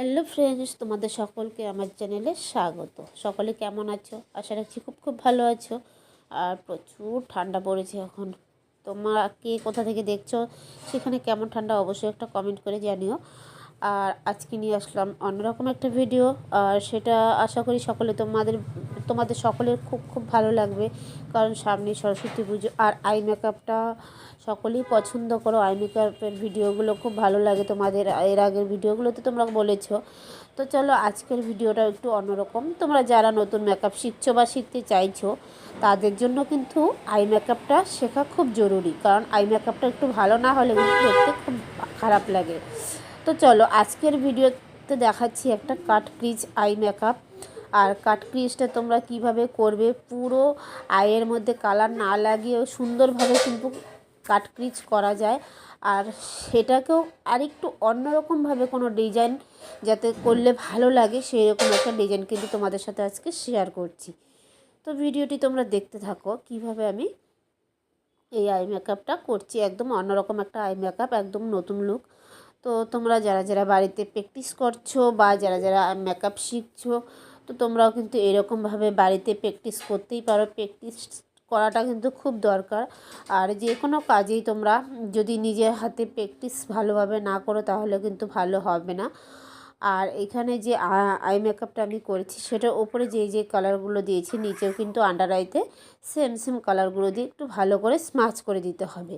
Hello friends, তোমাদের সকলকে আমার চ্যানেলে স্বাগত। সকলে কেমন আছো? আশা রাখছি খুব খুব ভালো আছো। আর প্রচুর ঠান্ডা পড়েছে এখন। তোমরা কে কোথা থেকে দেখছো, সেখানে কেমন ঠান্ডা অবশ্যই একটা কমেন্ট করে জানিও। আর আজকে নিয়ে আসলাম অন্যরকম একটা ভিডিও, আর সেটা আশা করি তোমাদের সকলের খুব খুব ভালো লাগবে। কারণ সামনে সরস্বতী পুজো, আর আই মেকআপটা সকলেই পছন্দ করো। আই মেকআপের ভিডিওগুলো খুব ভালো লাগে তোমাদের। এর আগের ভিডিওগুলোতে তোমরা বলেছো। তো চলো, আজকের ভিডিওটা একটু অন্যরকম। তোমরা যারা নতুন মেকআপ শিখছো বা শিখতে চাইছো, তাদের জন্য কিন্তু আই মেকআপটা শেখা খুব জরুরি। কারণ আই মেকআপটা একটু ভালো না হলে কিন্তু দেখতে খুব খারাপ লাগে। তো চলো, আজকের ভিডিওতে দেখাচ্ছি একটা কাট ক্রিজ আই মেকআপ। আর কাট ক্রিজটা তোমরা কিভাবে করবে, পুরো আইয়ের মধ্যে কালার না লাগিয়েও সুন্দরভাবে কিন্তু কাট ক্রিজ করা যায়। আর সেটাকেও আরেকটু অন্যরকমভাবে কোনো ডিজাইন যাতে করলে ভালো লাগে, সেই রকম একটা ডিজাইন কিন্তু তোমাদের সাথে আজকে শেয়ার করছি। তো ভিডিওটি তোমরা দেখতে থাকো কিভাবে আমি এই আই মেকআপটা করছি। একদম অন্যরকম একটা আই মেকআপ, একদম নতুন লুক। তো তোমরা যারা যারা বাড়িতে প্র্যাকটিস করছো বা যারা যারা মেকআপ শিখছো, তো তোমরাও কিন্তু এরকমভাবে বাড়িতে প্র্যাকটিস করতেই পারো। প্র্যাকটিস করাটা কিন্তু খুব দরকার। আর যে কোনো কাজেই তোমরা যদি নিজের হাতে প্র্যাকটিস ভালোভাবে না করো, তাহলে কিন্তু ভালো হবে না। আর এখানে যে আই মেকআপটা আমি করেছি, সেটার ওপরে যে কালারগুলো দিয়েছি, নিচেও কিন্তু আন্ডার আইতে সেম সেম কালারগুলো দিয়ে একটু ভালো করে স্মাচ করে দিতে হবে।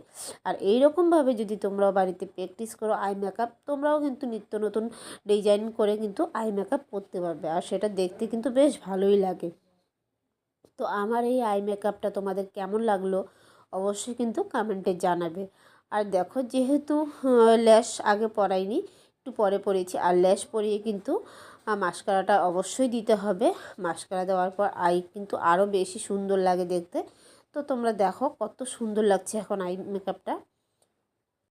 আর এই রকমভাবে যদি তোমরাও বাড়িতে প্র্যাকটিস করো আই মেকআপ, তোমরাও কিন্তু নিত্য নতুন ডিজাইন করে কিন্তু আই মেকআপ করতে পারবে। আর সেটা দেখতে কিন্তু বেশ ভালোই লাগে। তো আমার এই আই মেকআপটা তোমাদের কেমন লাগলো অবশ্যই কিন্তু কমেন্টে জানাবে। আর দেখো, যেহেতু ল্যাশ আগে পরাইনি, একটু পরে পরেছি। আর ল্যাশ পরিয়ে কিন্তু মাস্কারাটা অবশ্যই দিতে হবে। মাস্কারা দেওয়ার পর আই কিন্তু আরও বেশি সুন্দর লাগে দেখতে। তো তোমরা দেখো কত সুন্দর লাগছে এখন আই মেকআপটা।